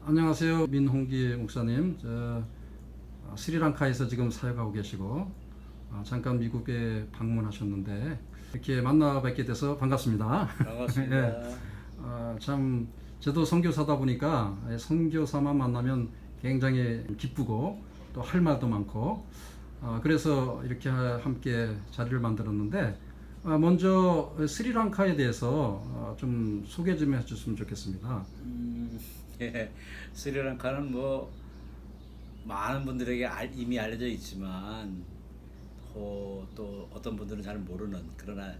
안녕하세요. 민홍기 목사님. 스리랑카에서 지금 사역하고 계시고 잠깐 미국에 방문하셨는데 이렇게 만나 뵙게 돼서 반갑습니다. 반갑습니다. 예. 참 저도 선교사다 보니까 선교사만 만나면 굉장히 기쁘고 또 할 말도 많고 그래서 이렇게 함께 자리를 만들었는데 먼저 스리랑카에 대해서 좀 소개 좀 해주셨으면 좋겠습니다. 예, 스리랑카는 뭐 많은 분들에게 이미 알려져 있지만 또 어떤 분들은 잘 모르는, 그러나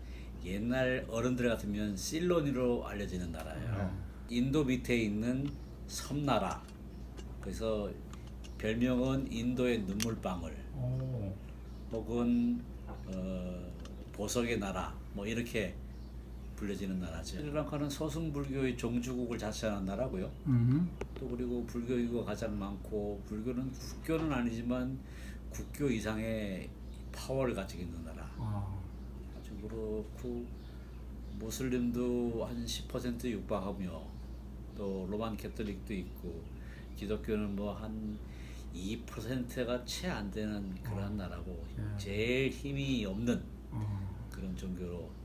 옛날 어른들 같으면 실로니로 알려지는 나라예요. 인도 밑에 있는 섬나라. 그래서 별명은 인도의 눈물방울 혹은 보석의 나라 뭐 이렇게 불려지는 나라죠. 스리랑카는 서승불교의 종주국을 자처하는 나라고요. 또 그리고 불교 인구가 가장 많고, 불교는 국교는 아니지만 국교 이상의 파워를 가지고 있는 나라. 아주 그렇고, 무슬림도 한 10% 육박하며, 또 로만 캐톨릭도 있고, 기독교는 뭐 한 2%가 채 안 되는 그런 나라고, 제일 힘이 없는 그런 종교로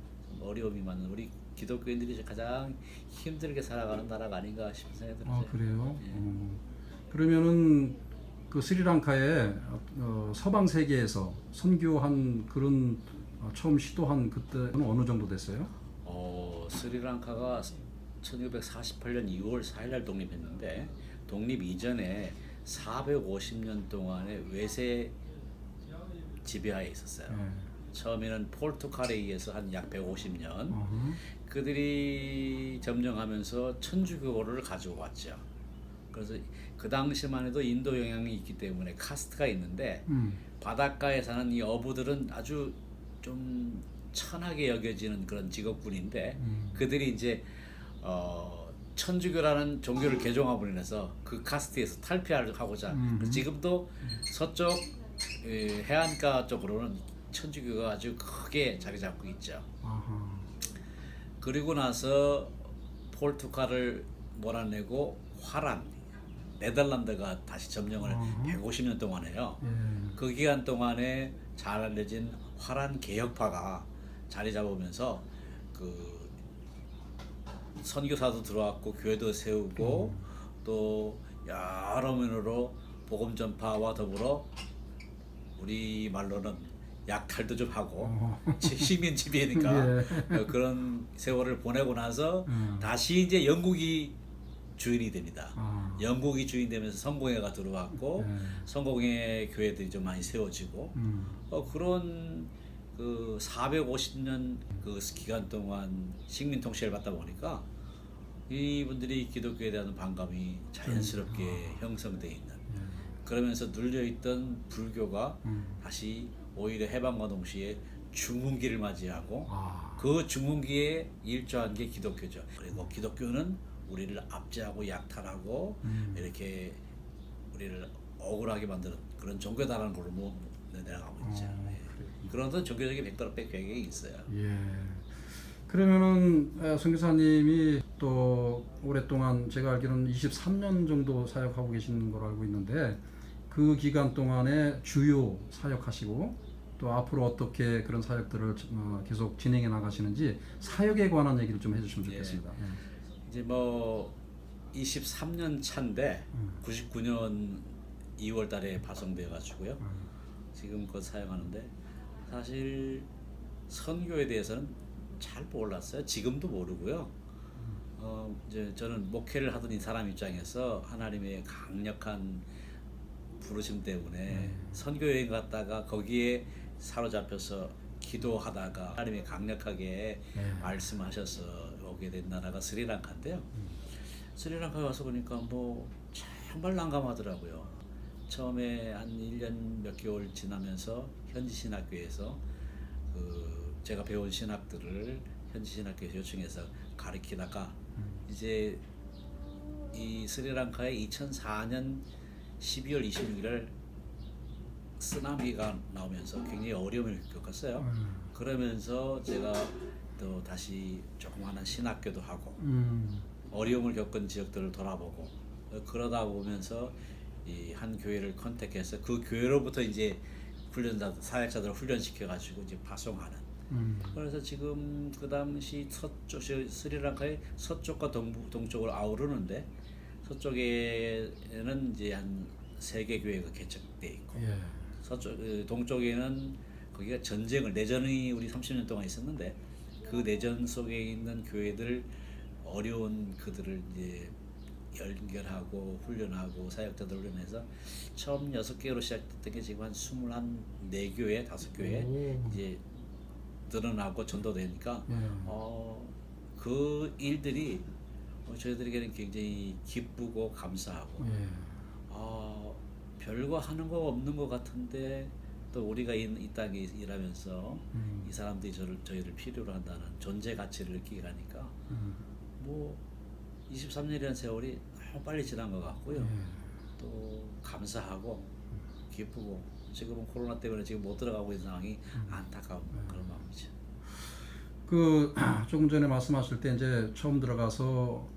어려움이 많은 우리 기독교인들이 가장 힘들게 살아가는 나라가 아닌가 싶은 생각이 들어요. 그래요? 예. 그러면은 그 스리랑카에 서방 세계에서 선교한 그런 처음 시도한 그때는 어느 정도 됐어요? 스리랑카가 1948년 2월 4일 날 독립했는데, 독립 이전에 450년 동안의 외세 지배하에 있었어요. 처음에는 포르투갈에 의해서 한 약 150년 그들이 점령하면서 천주교를 가지고 왔죠. 그래서 그 당시만 해도 인도 영향이 있기 때문에 카스트가 있는데, 바닷가에 사는 이 어부들은 아주 좀 천하게 여겨지는 그런 직업군인데, 그들이 이제 천주교라는 종교를 개종함으로 인해서 그 카스트에서 탈피하고자 지금도 서쪽 해안가 쪽으로는 천주교가 아주 크게 자리 잡고 있죠. 그리고 나서 포르투갈을 몰아내고 화란, 네덜란드가 다시 점령을 150년 동안 해요. 그 기간 동안에 잘 알려진 화란 개혁파가 자리 잡으면서 그 선교사도 들어왔고 교회도 세우고 또 여러 면으로 복음 전파와 더불어 우리 말로는 약탈도 좀 하고 시민 지배니까 그런 세월을 보내고 나서 다시 이제 영국이 주인이 됩니다. 영국이 주인 되면서 성공회가 들어왔고 성공회 교회들이 좀 많이 세워지고 그런 그 450년 그 기간 동안 식민 통치를 받다 보니까 이분들이 기독교에 대한 반감이 자연스럽게 형성돼 있는, 그러면서 눌려있던 불교가 다시 오히려 해방과 동시에 중흥기를 맞이하고 그 중흥기에 일조한 게 기독교죠. 그리고 기독교는 우리를 압제하고 약탈하고 이렇게 우리를 억울하게 만드는 그런 종교다라는 걸로 내려가고 있죠. 그런 종교적인 배경이 있어요. 그러면은 선교사님이 또 오랫동안 제가 알기로는 23년 정도 사역하고 계시는 걸로 알고 있는데, 그 기간 동안에 주요 사역하시고 또 앞으로 어떻게 그런 사역들을 계속 진행해 나가시는지 사역에 관한 얘기를 좀 해주시면 좋겠습니다. 이제 뭐 23년 차인데 99년 2월 달에 파송되어 가지고요. 지금껏 사역하는데, 사실 선교에 대해서는 잘 몰랐어요. 지금도 모르고요. 이제 저는 목회를 하던 이 사람 입장에서 하나님의 강력한 부르심 때문에 선교 여행 갔다가 거기에 사로잡혀서 기도하다가 하나님이 강력하게 말씀하셔서 오게 된 나라가 스리랑카인데요. 스리랑카에 와서 보니까 뭐 정말 난감하더라고요. 처음에 한 1년 몇 개월 지나면서 현지 신학교에서 제가 배운 신학들을 현지 신학교에서 요청해서 가르치다가 이제 이 스리랑카에 2004년 12월 26일 쓰나미가 나오면서 굉장히 어려움을 겪었어요. 그러면서 제가 또 다시 조그마한 신학교도 하고 어려움을 겪은 지역들을 돌아보고 그러다 보면서 이 한 교회를 컨택해서 그 교회로부터 이제 사역자들을 훈련시켜 가지고 이제 파송하는. 그래서 지금 그 당시 서쪽 스리랑카의 서쪽과 동쪽으로 아우르는데 서쪽에는 이제 한 3개 교회가 개척돼 있고 예. 동쪽에는 거기가 내전이 우리 30년 동안 있었는데 그 내전 속에 있는 교회들 어려운 그들을 이제 연결하고 훈련하고 사역자들 훈련해서 처음 6개로 시작됐던 게 지금 한 24교회, 5교회 오. 이제 늘어나고 전도되니까 예. 그 일들이 저희들에게는 굉장히 기쁘고 감사하고 예. 별거 하는 거 없는 것 같은데 또 우리가 이 땅에 일하면서 이 사람들이 저희를 필요로 한다는 존재 가치를 느끼게 하니까 뭐 23년이라는 세월이 너무 빨리 지난 것 같고요. 예. 또 감사하고 기쁘고 지금은 코로나 때문에 지금 못 들어가고 있는 상황이 안타까운 그런 마음이죠. 그 조금 전에 말씀하실 때 이제 처음 들어가서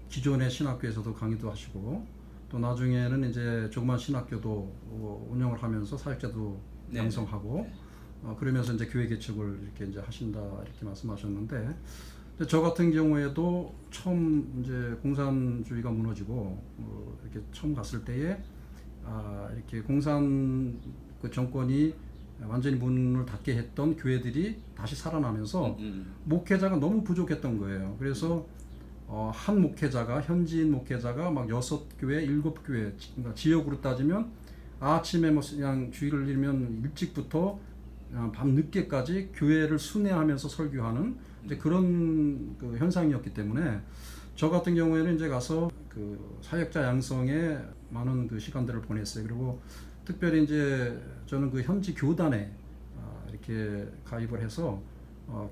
기존의 신학교에서도 강의도 하시고 또 나중에는 이제 조그만 신학교도 운영을 하면서 사역자도 네. 양성하고 네. 그러면서 이제 교회 개척을 이렇게 이제 하신다 이렇게 말씀하셨는데 저 같은 경우에도 처음 이제 공산주의가 무너지고 이렇게 처음 갔을 때에 이렇게 공산 그 정권이 완전히 문을 닫게 했던 교회들이 다시 살아나면서 목회자가 너무 부족했던 거예요. 그래서 한 목회자가 현지인 목회자가 막 6교회, 7교회 그러니까 지역으로 따지면 아침에 뭐 그냥 주일을 일면 일찍부터 밤 늦게까지 교회를 순회하면서 설교하는 이제 그런 그 현상이었기 때문에 저 같은 경우에는 이제 가서 그 사역자 양성에 많은 그 시간들을 보냈어요. 그리고 특별히 이제 저는 그 현지 교단에 이렇게 가입을 해서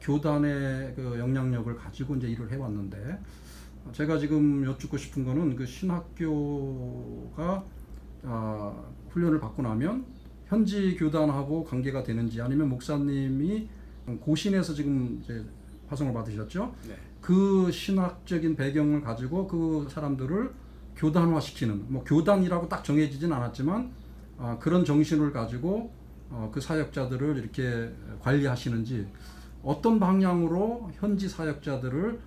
교단의 그 영향력을 가지고 이제 일을 해왔는데 제가 지금 여쭙고 싶은 거는 그 신학교가 훈련을 받고 나면 현지 교단하고 관계가 되는지 아니면 목사님이 고신에서 지금 이제 파송을 받으셨죠? 네. 그 신학적인 배경을 가지고 그 사람들을 교단화시키는 뭐 교단이라고 딱 정해지진 않았지만 그런 정신을 가지고 그 사역자들을 이렇게 관리하시는지 어떤 방향으로 현지 사역자들을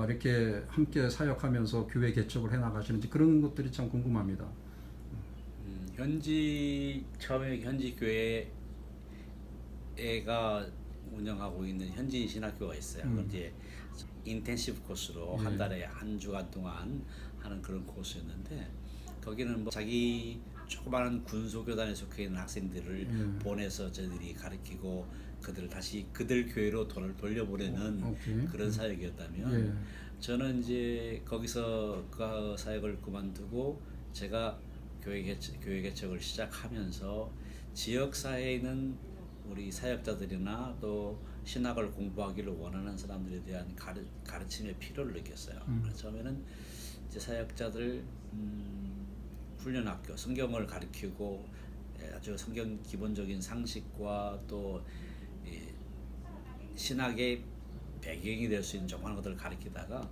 이렇게 함께 사역하면서 교회 개척을 해나가시는지 그런 것들이 참 궁금합니다. 처음에 현지 교회가 운영하고 있는 현지 신학교가 있어요. 그건 이제 인텐시브 코스로 한 달에 한 주간 동안 하는 그런 코스였는데 거기는 뭐 자기 조그마한 군소교단에 속해 있는 학생들을 보내서 저희들이 가르치고 그들을 다시 그들 교회로 돈을 돌려보내는 그런 사역이었다면 저는 이제 거기서 그 사역을 그만두고 제가 교회 개척을 시작하면서 지역사회에 있는 우리 사역자들이나 또 신학을 공부하기를 원하는 사람들에 대한 가르침의 필요를 느꼈어요. 그래서 처음에는 이제 사역자들 훈련학교, 성경을 가르치고 아주 성경 기본적인 상식과 또 신학의 배경이 될 수 있는 조그마한 것들을 가르치다가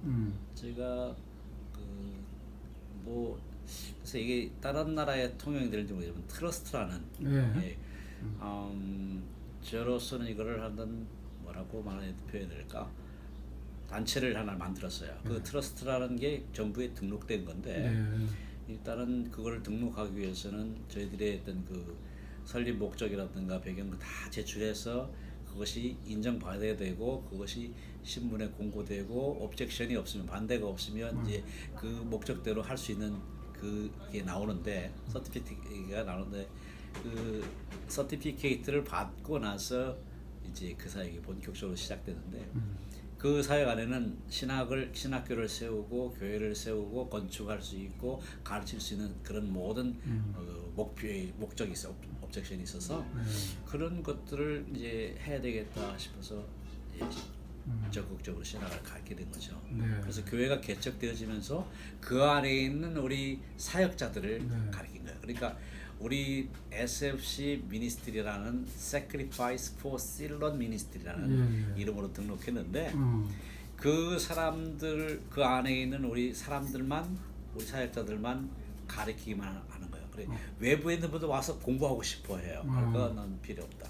제가 그래서 이게 다른 나라의 통용이 되는지 모르지만 트러스트라는 저로서는 이거를 한번 뭐라고 표현해야 될까? 단체를 하나 만들었어요. 그 트러스트라는 게 정부에 등록된 건데 일단은 그걸 등록하기 위해서는 저희들의 어떤 그 설립 목적이라든가 배경을 다 제출해서 그것이 인정받아야 되고 그것이 신문에 공고되고 옵젝션이 없으면 반대가 없으면 이제 그 목적대로 할 수 있는 그게 나오는데 서티피케이트가 나오는데 그 서티피케이트를 받고 나서 이제 그 사역이 본격적으로 시작되는데 그 사역 안에는 신학교를 세우고 교회를 세우고 건축할 수 있고 가르칠 수 있는 그런 모든 목적이 있어 옵젝션이 있어서 그런 것들을 이제 해야 되겠다 싶어서 적극적으로 신학을 가르치게 된 거죠. 그래서 교회가 개척되어지면서 그 안에 있는 우리 사역자들을 가르친 거예요. 그러니까 우리 SFC 미니스트리라는 Sacrifice for Ceylon 미니스트리라는 이름으로 등록했는데 그 사람들 그 안에 있는 우리 사람들만 우리 사역자들만 가르치기만 하는 거예요. 그래 외부에 있는 분들 와서 공부하고 싶어 해요. 그거는 필요 없다.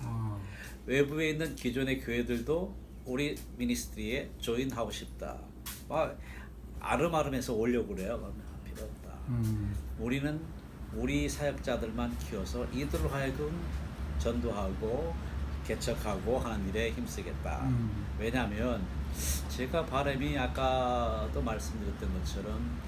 외부에 있는 기존의 교회들도 우리 미니스트리에 조인하고 싶다. 막 아름아름해서 오려고 그래요. 그러면 필요 없다. 우리는 우리 사역자들만 키워서 이들로 하여금 전도하고 개척하고 하는 일에 힘쓰겠다. 왜냐하면 제가 바람이 아까도 말씀드렸던 것처럼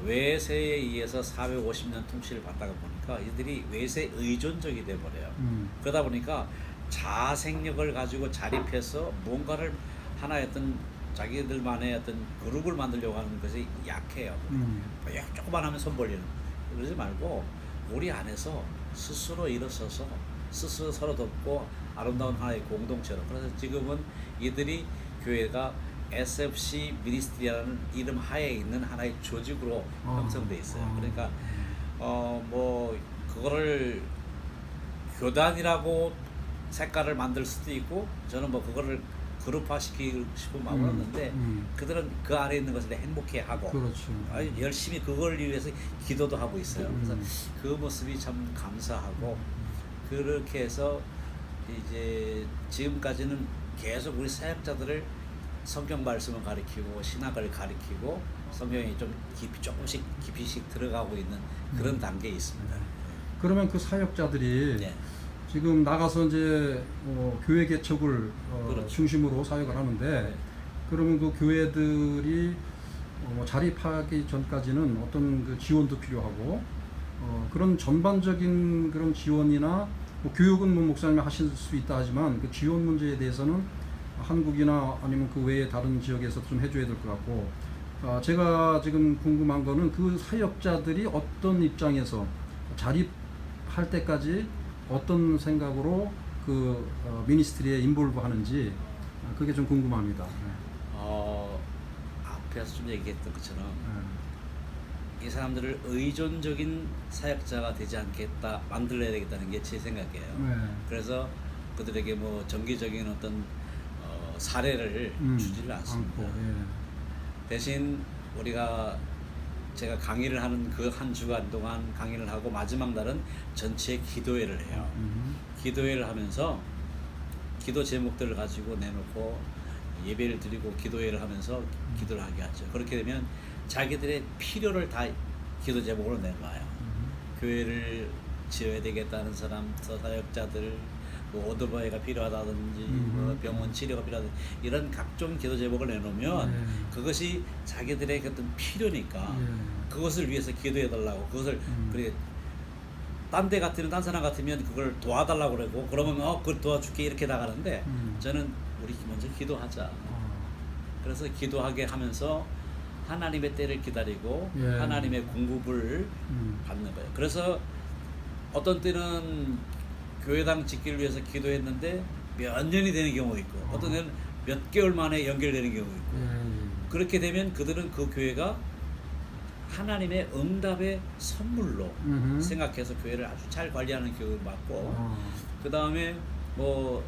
외세에 의해서 450년 통치를 받다가 보니까 이들이 외세 의존적이 돼버려요. 그러다 보니까 자생력을 가지고 자립해서 뭔가를 하나의 어떤 자기들만의 어떤 그룹을 만들려고 하는 것이 약해요. 조금만 하면 손 벌리는. 그러지 말고 우리 안에서 스스로 일어서서 스스로 서로 돕고 아름다운 하나의 공동체로. 그래서 지금은 이들이 교회가 SFC 미니스트리라는 이름 하에 있는 하나의 조직으로 형성돼 있어요. 그러니까 뭐 그거를 교단이라고 색깔을 만들 수도 있고 저는 뭐 그거를 그룹화 시키고 싶은 마음은 없는데 그들은 그 안에 있는 것을 행복해하고 그렇죠. 아주 열심히 그걸 위해서 기도도 하고 있어요. 그래서 그 모습이 참 감사하고 그렇게 해서 이제 지금까지는 계속 우리 사역자들을 성경 말씀을 가르치고 신학을 가르치고 성경에 좀 조금씩 깊이씩 들어가고 있는 그런 단계에 있습니다. 그러면 그 사역자들이 네. 지금 나가서 이제 교회 개척을 그렇죠. 중심으로 사역을 하는데 네. 그러면 그 교회들이 자립하기 전까지는 어떤 그 지원도 필요하고 그런 전반적인 그런 지원이나 뭐 교육은 뭐 목사님이 하실 수 있다 하지만 그 지원 문제에 대해서는 한국이나 아니면 그 외의 다른 지역에서 좀 해줘야 될 것 같고 제가 지금 궁금한 거는 그 사역자들이 어떤 입장에서 자립할 때까지 어떤 생각으로 그 미니스트리에 인볼브 하는지 그게 좀 궁금합니다. 앞에서 좀 얘기했던 것처럼 이 사람들을 의존적인 사역자가 되지 않겠다 만들어야 되겠다는 게 제 생각이에요. 네. 그래서 그들에게 뭐 정기적인 어떤 사례를 주지를 않습니다. 대신 우리가 제가 강의를 하는 그 한 주간 동안 강의를 하고 마지막 날은 전체 기도회를 해요. 기도회를 하면서 기도 제목들을 가지고 내놓고 예배를 드리고 기도회를 하면서 기도를 하게 하죠. 그렇게 되면 자기들의 필요를 다 기도 제목으로 내놔요. 교회를 지어야 되겠다는 사람, 사역자들, 뭐 오토바이가 필요하다든지 뭐 병원 치료가 필요하다든지 이런 각종 기도 제목을 내놓으면 그것이 자기들의 어떤 필요니까 그것을 위해서 기도해 달라고 그것을 그래 딴 데 같으면 딴 사람 같으면 그걸 도와달라고 그러고 그러면 그걸 도와줄게 이렇게 나가는데 저는 우리 먼저 기도하자. 그래서 기도하게 하면서 하나님의 때를 기다리고 하나님의 공급을 받는 거예요. 그래서 어떤 때는 교회당 짓기를 위해서 기도했는데 몇 년이 되는 경우 있고 어떤 때는 몇 개월 만에 연결되는 경우 있고 그렇게 되면 그들은 그 교회가 하나님의 응답의 선물로 생각해서 교회를 아주 잘 관리하는 교육을 받고 그 다음에 뭐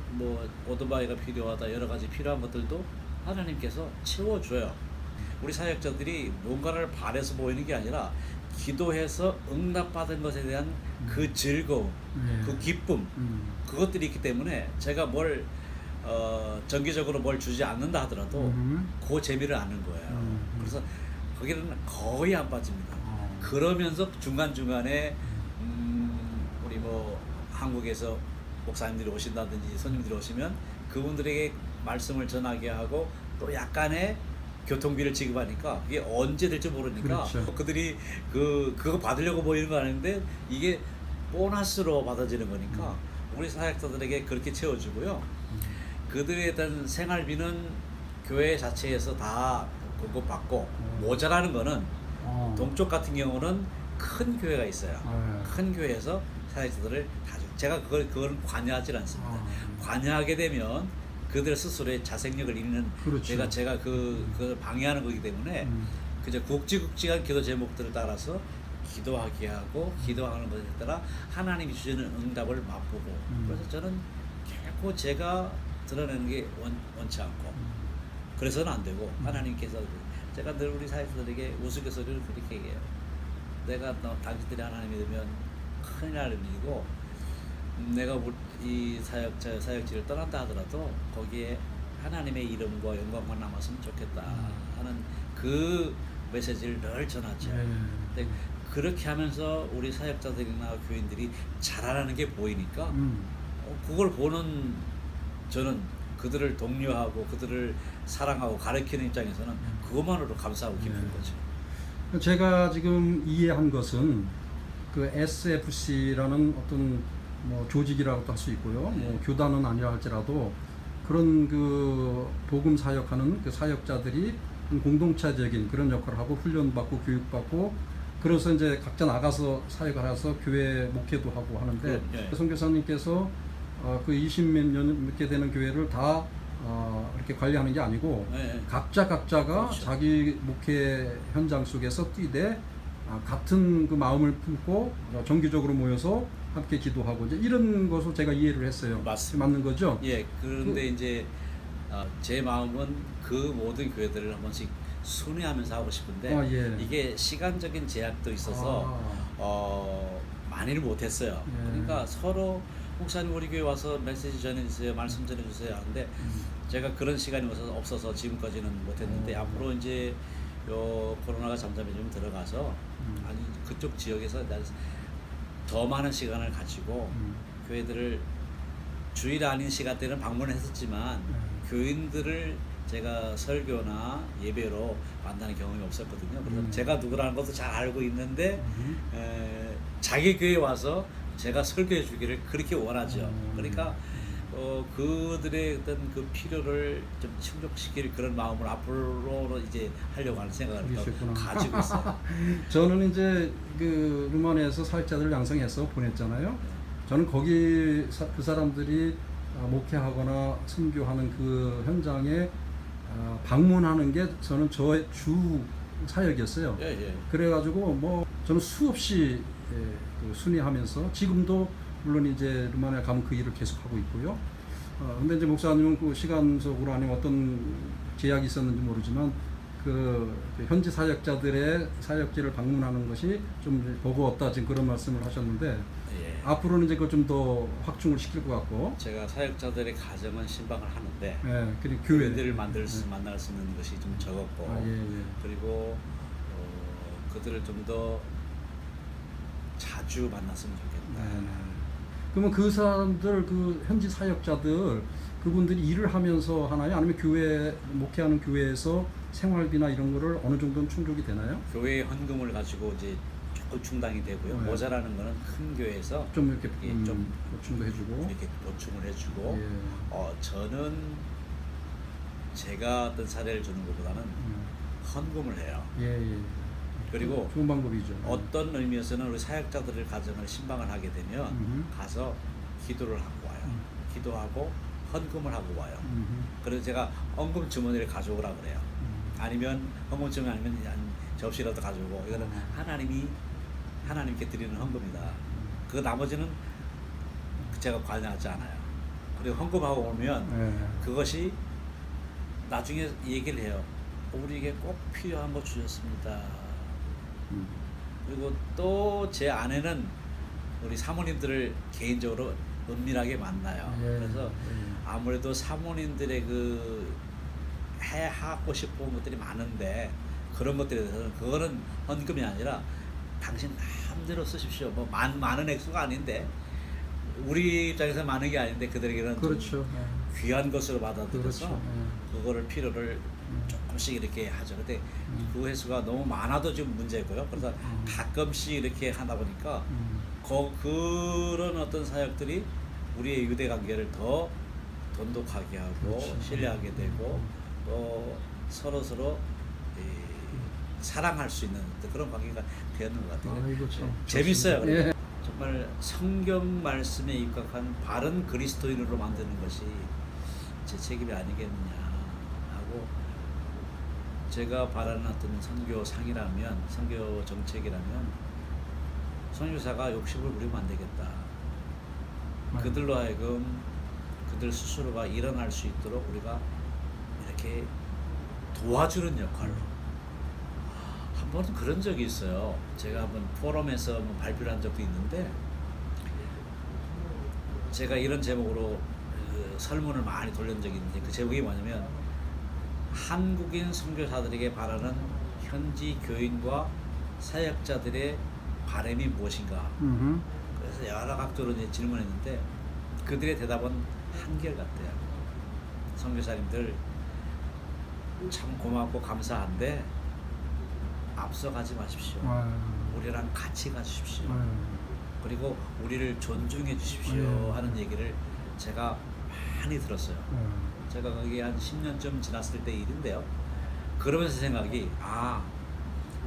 오토바이가 필요하다 여러 가지 필요한 것들도 하나님께서 채워줘요. 우리 사역자들이 뭔가를 바래서 보이는 게 아니라 기도해서 응답받은 것에 대한 그 즐거움, 그 기쁨 그것들이 있기 때문에 제가 뭘 정기적으로 뭘 주지 않는다 하더라도 그 재미를 아는 거예요. 그래서 거기는 거의 안 빠집니다. 그러면서 중간중간에 우리 뭐 한국에서 목사님들이 오신다든지 손님들이 오시면 그분들에게 말씀을 전하게 하고 또 약간의 교통비를 지급하니까 이게 언제 될지 모르니까 그렇죠. 그들이 그거 받으려고 모이는 거 아닌데 이게 보너스로 받아지는 거니까 우리 사역자들에게 그렇게 채워주고요. 그들에 대한 생활비는 교회 자체에서 다 공급받고 모자라는 거는 동쪽 같은 경우는 큰 교회가 있어요. 큰 교회에서 사역자들을 다 제가 그걸 관여하지 않습니다. 관여하게 되면 그들 스스로의 자생력을 잃는 그렇죠. 제가 그걸 방해하는 거기 때문에 그저 굵직굵직한 기도 제목들을 따라서 기도하게 하고 기도하는 것에 따라 하나님이 주시는 응답을 맛보고 그래서 저는 결코 제가 드러내는 게 원치 않고 그래서는 안 되고 하나님께서 제가 늘 우리 사역자들에게 우스갯소리를 그렇게 얘기해요. 내가 당신들이 하나님이 되면 큰일 날 일이고 내가 이 사역지를 떠난다 하더라도 거기에 하나님의 이름과 영광만 남았으면 좋겠다 하는 그 메시지를 늘 전하죠. 근데 그렇게 하면서 우리 사역자들이나 교인들이 자라나는 게 보이니까 그걸 보는 저는 그들을 독려하고 그들을 사랑하고 가르치는 입장에서는 그것만으로 감사하고 기쁜 거죠. 제가 지금 이해한 것은 그 SFC라는 어떤 뭐 조직이라고도 할 수 있고요. 뭐 교단은 아니라 할지라도 그런 그 복음 사역하는 그 사역자들이 공동체적인 그런 역할을 하고 훈련받고 교육받고 그래서 이제 각자 나가서 사역을 해서 교회 목회도 하고 하는데 선교사님께서 그 20몇 년 이렇게 되는 교회를 다 이렇게 관리하는 게 아니고 각자가 그렇죠. 자기 목회 현장 속에서 뛰되 같은 그 마음을 품고 정기적으로 모여서 함께 기도하고 이제 이런 것을 제가 이해를 했어요. 맞습니다. 맞는 거죠? 예, 그런데 이제 제 마음은 그 모든 교회들을 한 번씩 순회하면서 하고 싶은데 이게 시간적인 제약도 있어서 많이를 못했어요. 그러니까 서로 목사님 우리 교회 와서 메시지 전해주세요, 말씀 전해주세요 하는데 제가 그런 시간이 없어서 지금까지는 못했는데 앞으로 이제 요 코로나가 잠잠히 좀 들어가서 아니 그쪽 지역에서 더 많은 시간을 가지고 교회들을 주일 아닌 시간대는 방문했었지만 교인들을 제가 설교나 예배로 만나는 경험이 없었거든요. 그래서 제가 누구라는 것도 잘 알고 있는데 자기 교회 와서 제가 설교해 주기를 그렇게 원하죠. 그러니까 그들의 어떤 그 필요를 좀 충족시킬 그런 마음을 앞으로 이제 하려고 하는 생각을 가지고 있어요. 저는 이제 그 루마니아에서 사역자들을 양성해서 보냈잖아요. 저는 거기 그 사람들이 목회하거나 선교하는 그 현장에 방문하는 게 저는 저의 주 사역이었어요. 그래가지고 뭐 저는 수없이 그 순회하면서 지금도 물론 이제 루마니아 가면 그 일을 계속하고 있고요. 근데 이제 목사님은 그 시간적으로 아니면 어떤 제약이 있었는지 모르지만 그 현지 사역자들의 사역지를 방문하는 것이 좀 버거웠다 지금 그런 말씀을 하셨는데 앞으로는 이제 그걸 좀 더 확충을 시킬 것 같고 제가 사역자들의 가정은 신방을 하는데 그리고 교회들을 만날 수 있는 것이 좀 적었고 그리고 그들을 좀 더 자주 만났으면 좋겠다. 그러면 그 사람들 그 현지 사역자들 그분들이 일을 하면서 하나요? 아니면 교회 목회하는 교회에서 생활비나 이런 거를 어느 정도는 충족이 되나요? 교회 헌금을 가지고 이제 조금 충당이 되고요. 모자라는 거는 큰 교회에서 좀 이렇게 좀 보충도 해주고 이렇게 보충을 해주고 저는 제가 어떤 사례를 주는 것보다는 헌금을 해요. 그리고 좋은 방법이죠. 어떤 의미에서는 우리 사역자들의 가정을 신방을 하게 되면 가서 기도를 하고 와요. 기도하고 헌금을 하고 와요. 그래서 제가 헌금 주머니를 가져오라 그래요. 아니면 헌금 주머니 아니면 접시라도 가져오고 이거는 하나님께 드리는 헌금이다. 그 나머지는 제가 관여하지 않아요. 그리고 헌금하고 오면 그것이 나중에 얘기를 해요. 우리에게 꼭 필요한 거 주셨습니다. 그리고 또 제 아내는 우리 사모님들을 개인적으로 은밀하게 만나요. 그래서 아무래도 사모님들의 그 해하고 싶은 것들이 많은데 그런 것들에 대해서는 그거는 헌금이 아니라 당신 마음대로 쓰십시오. 뭐 많은 액수가 아닌데 우리 입장에서 많은 게 아닌데 그들에게는 그렇죠. 귀한 것으로 받아들여서 그렇죠. 그거를 필요를 조금씩 이렇게 하죠. 근데 그 횟수가 너무 많아도 지금 문제고요. 그래서 가끔씩 이렇게 하다 보니까 그런 어떤 사역들이 우리의 유대 관계를 더 돈독하게 하고 신뢰하게 되고 또 서로 사랑할 수 있는 그런 관계가 되었는 것 같아요. 재밌어요. 정말 성경 말씀에 입각한 바른 그리스도인으로 만드는 것이 제 책임이 아니겠느냐 하고 제가 바라는 어떤 선교상이라면 선교 정책이라면 선교사가 욕심을 부리면 안 되겠다. 그들로 하여금 그들 스스로가 일어날 수 있도록 우리가 이렇게 도와주는 역할로 한번 그런 적이 있어요. 제가 한번 포럼에서 뭐 발표를 한 적도 있는데 제가 이런 제목으로 그 설문을 많이 돌린 적이 있는데 그 제목이 뭐냐면 한국인 선교사들에게 바라는 현지 교인과 사역자들의 바람이 무엇인가. 음흠. 그래서 여러 각도로 이제 질문했는데 그들의 대답은 한결같대요. 선교사님들 참 고맙고 감사한데 앞서가지 마십시오. 아유. 우리랑 같이 가주십시오. 아유. 그리고 우리를 존중해 주십시오 네. 하는 얘기를 제가 많이 들었어요. 제가 거기 한 10년쯤 지났을 때 일인데요. 그러면서 생각이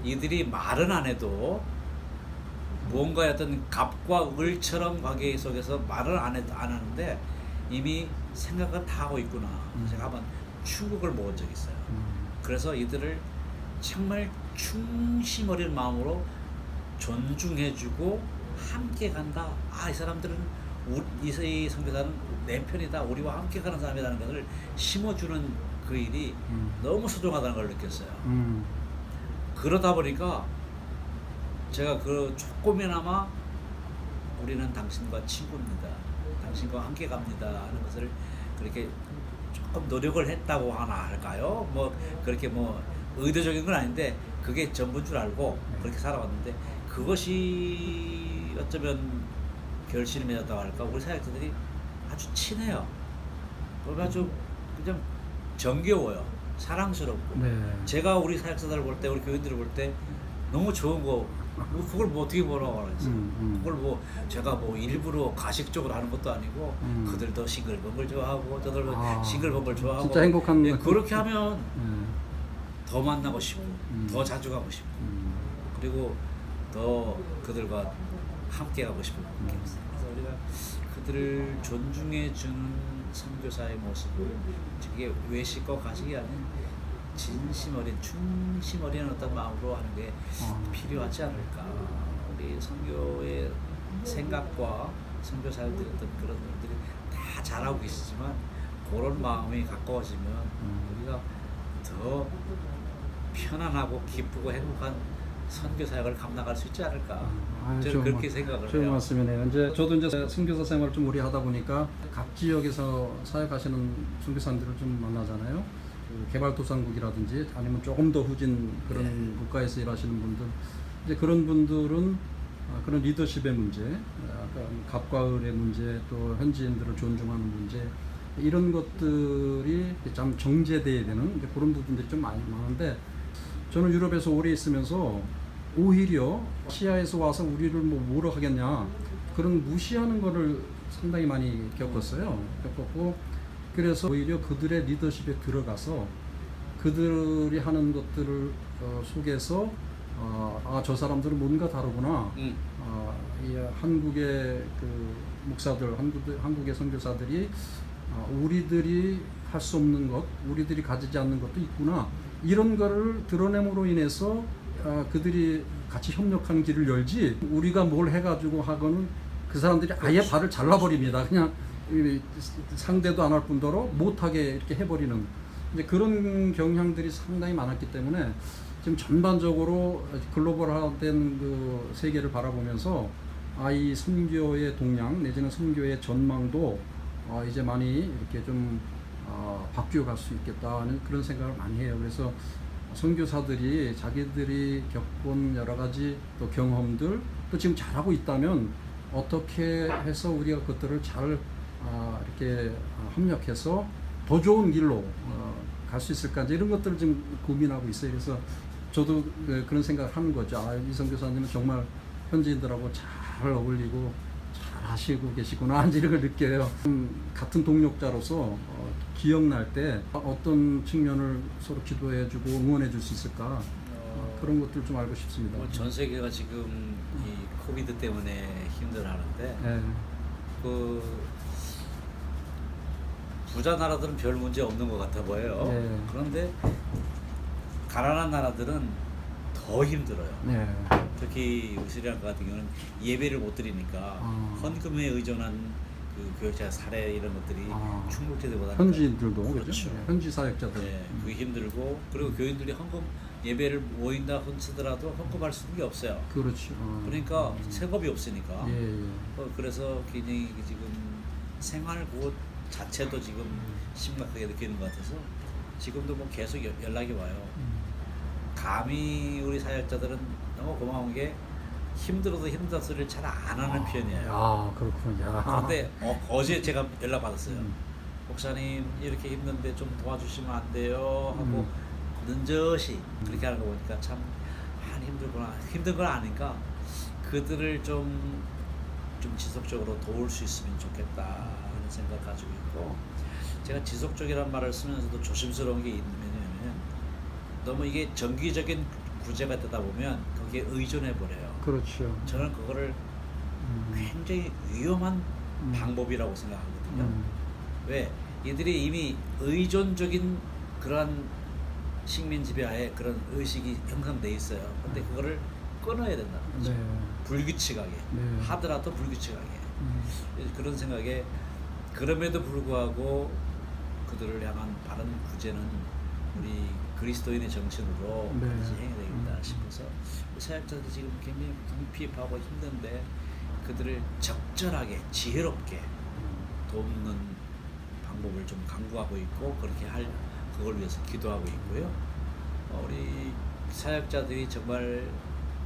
이들이 말은 안 해도 뭔가 어떤 갑과 을처럼 관계 속에서 말을 안 하는데 이미 생각은 다 하고 있구나. 제가 한번 충격을 먹은 적이 있어요. 그래서 이들을 정말 충심 어린 마음으로 존중해주고 함께 간다. 이 사람들은 이 선교사는 내 편이다. 우리와 함께 가는 사람이라는 것을 심어주는 그 일이 너무 소중하다는 걸 느꼈어요. 그러다 보니까 제가 그 조금이나마 우리는 당신과 친구입니다. 당신과 함께 갑니다 하는 것을 그렇게 조금 노력을 했다고 하나 할까요? 뭐 그렇게 뭐 의도적인 건 아닌데 그게 전부인 줄 알고 그렇게 살아왔는데 그것이 어쩌면 결실을 맺었다고 할까? 우리 사역자들이 아주 친해요. 아주 그냥 정겨워요. 사랑스럽고. 네. 제가 우리 사역자들을 볼 때, 우리 교인들을 볼 때 너무 좋은 거. 그걸 뭐 어떻게 보라고 하겠어요. 그걸 뭐 제가 뭐 일부러 가식적으로 하는 것도 아니고 그들도 싱글벙글 좋아하고 저들도 싱글벙글 좋아하고 진짜 행복한 그렇게 하면 더 만나고 싶고 더 자주 가고 싶고 그리고 더 그들과 함께 가고 싶은 그래서 우리가 그들을 존중해 주는 선교사의 모습을 이게 외식과 가식이 아닌 진심 어린 충심 어린 어떤 마음으로 하는 게 필요하지 않을까. 우리 선교의 생각과 선교사들의 어떤 그런 것들이 다 잘하고 계시지만 그런 마음이 가까워지면 우리가 더 편안하고 기쁘고 행복한 선교 사역을 감당할 수 있지 않을까. 저는 그렇게 생각을 좋은 해요. 말씀이네요. 이제 저도 이제 선교사 생활을 좀 오래 하다 보니까 각 지역에서 사역하시는 선교사님들을 좀 만나잖아요. 그 개발도상국이라든지 아니면 조금 더 후진 그런 국가에서 일하시는 분들, 이제 그런 분들은 그런 리더십의 문제, 갑과 을의 문제, 또 현지인들을 존중하는 문제, 이런 것들이 참 정제돼야 되는 그런 부분들이 좀 많은데, 저는 유럽에서 오래 있으면서 오히려 아시아에서 와서 우리를 뭐라 하겠냐 그런 무시하는 거를 상당히 많이 겪었고, 그래서 오히려 그들의 리더십에 들어가서 그들이 하는 것들을 속에서 저 사람들은 뭔가 다르구나. 이 한국의 그 목사들, 한국의 선교사들이 우리들이 할 수 없는 것, 우리들이 가지지 않는 것도 있구나. 이런 거를 드러냄으로 인해서 그들이 같이 협력하는 길을 열지, 우리가 뭘 해가지고 하고는 그 사람들이 아예 발을 잘라버립니다. 그냥 상대도 안 할 뿐더러 못하게 이렇게 해버리는 이제 그런 경향들이 상당히 많았기 때문에 지금 전반적으로 글로벌화된 그 세계를 바라보면서 이 선교의 동향 내지는 선교의 전망도 이제 많이 이렇게 좀 바뀌어 갈 수 있겠다는 그런 생각을 많이 해요. 그래서 선교사들이 자기들이 겪은 여러 가지 또 경험들 또 지금 잘하고 있다면 어떻게 해서 우리가 그것들을 잘 이렇게 협력해서 더 좋은 길로 갈 수 있을까, 이런 것들을 지금 고민하고 있어요. 그래서 저도 그런 생각을 하는 거죠. 이 선교사님은 정말 현지인들하고 잘 어울리고 잘 하시고 계시구나 이런 걸 느껴요. 같은 동력자로서 기억날 때 어떤 측면을 서로 기도해주고 응원해줄 수 있을까, 그런 것들 좀 알고 싶습니다. 전 세계가 지금 이 코비드 때문에 힘들어하는데 그 부자 나라들은 별 문제 없는 것 같아 보여요. 그런데 가난한 나라들은 더 힘들어요. 특히 스리랑카 같은 경우는 예배를 못 드리니까 헌금에 의존한 그 교역자 사례 이런 것들이 충족되지 못하니까 현지인들도 그렇죠. 현지 사역자들 그게 힘들고, 그리고 교인들이 헌금 예배를 모인다 흔치더라도 헌금할 수 있는 게 없어요. 그렇죠. 그러니까 세법이 없으니까. 예, 예. 그래서 굉장히 지금 생활 그것 자체도 지금 심각하게 느끼는 것 같아서 지금도 뭐 계속 연락이 와요. 감히 우리 사역자들은 너무 고마운 게 힘들어도 힘든 소리를 잘 안 하는 편이에요. 아, 그렇군요. 그런데 어제 제가 연락 받았어요. 목사님 이렇게 힘든데 좀 도와주시면 안 돼요 하고 는저시 그렇게 하는 거 보니까 참 힘들구나. 힘든 걸 아니까 그들을 좀 지속적으로 도울 수 있으면 좋겠다 하는 생각 가지고 있고, 제가 지속적이라는 말을 쓰면서도 조심스러운 게 있냐면 너무 이게 정기적인 구제가 되다 보면 거기에 의존해 버려요. 그렇죠. 저는 그거를 굉장히 위험한 방법이라고 생각하거든요. 왜? 이들이 이미 의존적인 그러한 식민 지배하에 그런 의식이 형성돼 있어요. 근데 그거를 끊어야 된다는 거죠. 네. 불규칙하게 네. 하더라도 불규칙하게 그런 생각에, 그럼에도 불구하고 그들을 향한 바른 구제는 우리 그리스도인의 정신으로 네. 반드시 해야 되겠다 싶어서 사역자들이 지금 굉장히 궁핍하고 힘든데 그들을 적절하게 지혜롭게 돕는 방법을 좀 강구하고 있고, 그렇게 할 그걸 위해서 기도하고 있고요. 우리 사역자들이 정말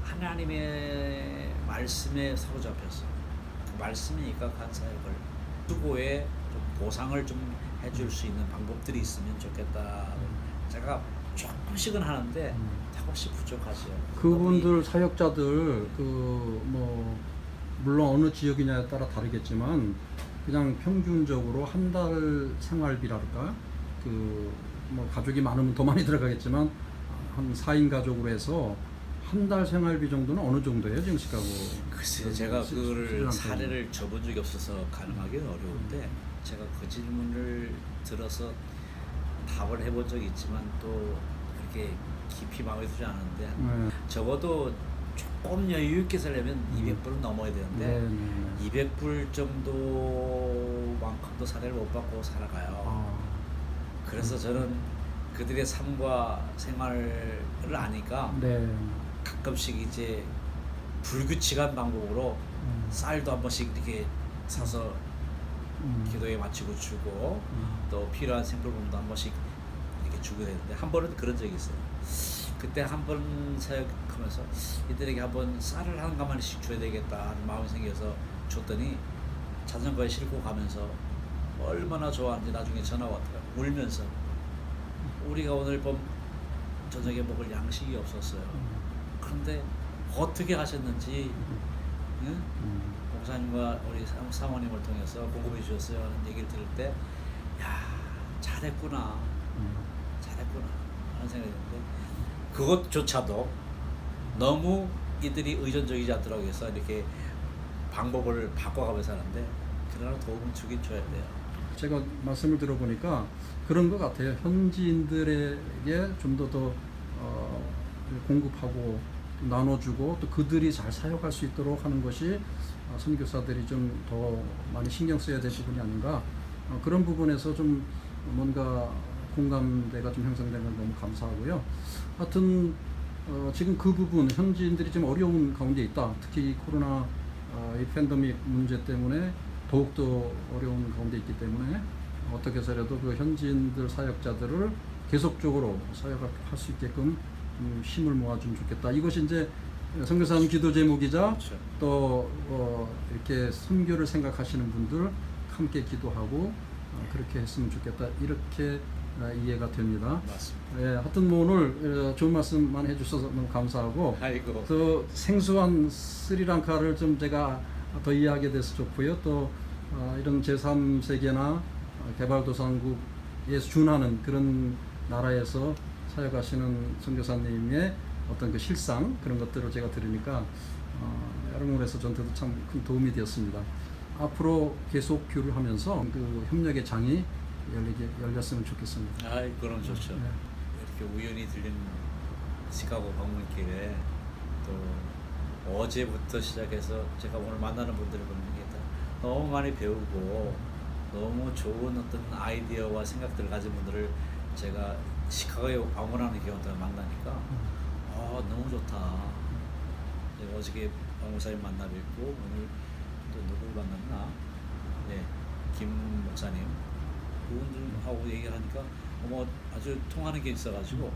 하나님의 말씀에 사로잡혀서 그 말씀이니까 간 사역을 수고에 좀 보상을 좀 해줄 수 있는 방법들이 있으면 좋겠다. 제가 조금씩은 하는데 조금씩 부족하죠. 그분들 사역자들 그 뭐 물론 어느 지역이냐에 따라 다르겠지만 그냥 평균적으로 한 달 생활비랄까, 그 뭐 가족이 많으면 더 많이 들어가겠지만 한 4인 가족으로 해서 한 달 생활비 정도는 어느 정도예요, 정식하고? 글쎄요, 제가 그거를 사례를 줘본 적이 없어서 가능하기는 어려운데 제가 그 질문을 들어서 답을 해본 적이 있지만 또 그렇게 깊이 마음에 들지 않았는데 네. 적어도 조금 여유 있게 살려면 200불은 넘어야 되는데 네, 네. 200불 정도만큼도 사례를 못 받고 살아가요. 아, 그래서 저는 그들의 삶과 생활을 아니까 네. 가끔씩 이제 불규칙한 방법으로 쌀도 한 번씩 이렇게 사서 기도에 마치고 주고 또 필요한 생필품도 한 번씩 이렇게 주게 되는데 한 번은 그런 적이 있어요. 그때 한 번 사역하면서 이들에게 한 번 쌀을 한 가마니씩 줘야 되겠다 하는 마음이 생겨서 줬더니 자전거에 싣고 가면서 얼마나 좋아하는지 나중에 전화가 왔더라고요. 울면서 우리가 오늘 밤 저녁에 먹을 양식이 없었어요. 그런데 어떻게 하셨는지 응? 목사님과 우리 사모님을 통해서 공급해 주셨어요 하는 얘기를 들을 때, 야, 잘했구나 하는 생각이 드는데, 그것조차도 너무 이들이 의존적이지 않도록 해서 이렇게 방법을 바꿔가면서 하는데 그러나 도움을 주긴 줘야 돼요. 제가 말씀을 들어보니까 그런 것 같아요. 현지인들에게 좀 더 공급하고 나눠주고 또 그들이 잘 사역할 수 있도록 하는 것이 선교사들이 좀 더 많이 신경 써야 될 부분이 아닌가, 그런 부분에서 좀 뭔가 공감대가 좀 형성된 건 너무 감사하고요. 하여튼 지금 그 부분 현지인들이 좀 어려운 가운데 있다. 특히 이 코로나 이 팬데믹 문제 때문에 더욱더 어려운 가운데 있기 때문에 어떻게 해서라도 그 현지인들 사역자들을 계속적으로 사역할 수 있게끔 좀 힘을 모아주면 좋겠다. 이것이 이제 선교사님 기도 제목이자 그렇죠. 또 이렇게 선교를 생각하시는 분들 함께 기도하고 그렇게 했으면 좋겠다. 이렇게 이해가 됩니다. 맞습니다. 예, 하여튼 뭐 오늘 좋은 말씀만 해주셔서 너무 감사하고, 아이고. 또 생소한 스리랑카를 좀 제가 더 이해하게 돼서 좋고요. 또 이런 제3세계나 개발도상국에 준하는 그런 나라에서 사역하시는 선교사님의 어떤 그 실상 그런 것들을 제가 들으니까 여러 면에서 저한테도 참 큰 도움이 되었습니다. 앞으로 계속 교류하면서 그 협력의 장이 열렸으면 좋겠습니다. 아이, 그럼 좋죠. 네. 이렇게 우연히 들린 시카고 방문길에 또 어제부터 시작해서 제가 오늘 만나는 분들을 보는 게 너무 많이 배우고 너무 좋은 어떤 아이디어와 생각들을 가진 분들을 제가 시카고에 방문하는 경우도 만나니까 너무 좋다. 내가 어저께 박목사님 만나 뵙고 오늘 또 누구를 만났나? 네, 김 목사님 그분들하고 얘기를 하니까 아주 통하는 게 있어가지고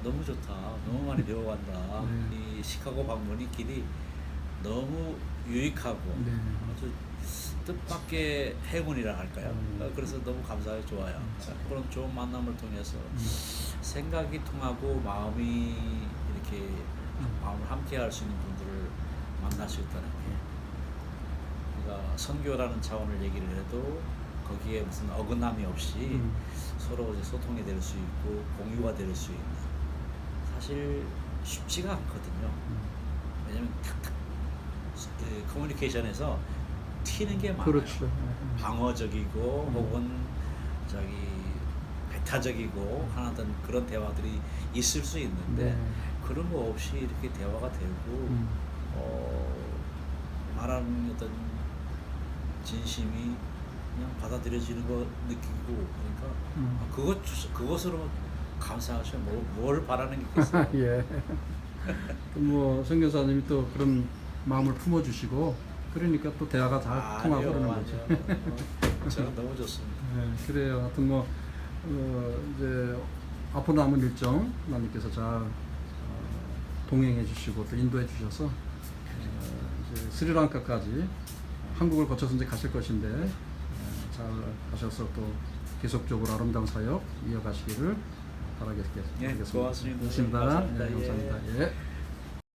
너무 좋다. 너무 많이 배워간다. 이 시카고 방문이 길이 너무 유익하고 네. 아주 뜻밖의 행운이라 할까요? 그래서 너무 감사하고 좋아요. 그런 좋은 만남을 통해서 생각이 통하고 마음이 이렇게 마음을 함께 할 수 있는 분들을 만날 수 있다는 게, 그러니까 선교라는 차원을 얘기를 해도 거기에 무슨 어긋남이 없이 서로 이제 소통이 될 수 있고 공유가 될 수 있는, 사실 쉽지가 않거든요. 왜냐면 탁탁 커뮤니케이션에서 튀는 게 많아요. 그렇죠. 방어적이고 혹은 배타적이고 하는 그런 대화들이 있을 수 있는데 네. 그런 거 없이 이렇게 대화가 되고 말하는 어떤 진심이 그냥 받아들여지는 거 느끼고, 그러니까 그것으로 감사하죠. 뭘 바라는 게 있겠어요. 예. 뭐 선교사님이 또 그런 마음을 품어주시고 그러니까 또 대화가 잘 통하고 그러는 거죠. 저는 너무 좋습니다. 네, 그래요. 하여튼 뭐 이제 앞으로 남은 일정 하나님께서 잘 동행해 주시고 또 인도해 주셔서 이제 스리랑카까지 한국을 거쳐서 이제 가실 것인데 잘 가셔서 또 계속적으로 아름다운 사역 이어가시기를 바라겠습니다. 예, 고맙습니다. 고맙습니다. 감사합니다. 예, 감사합니다. 예.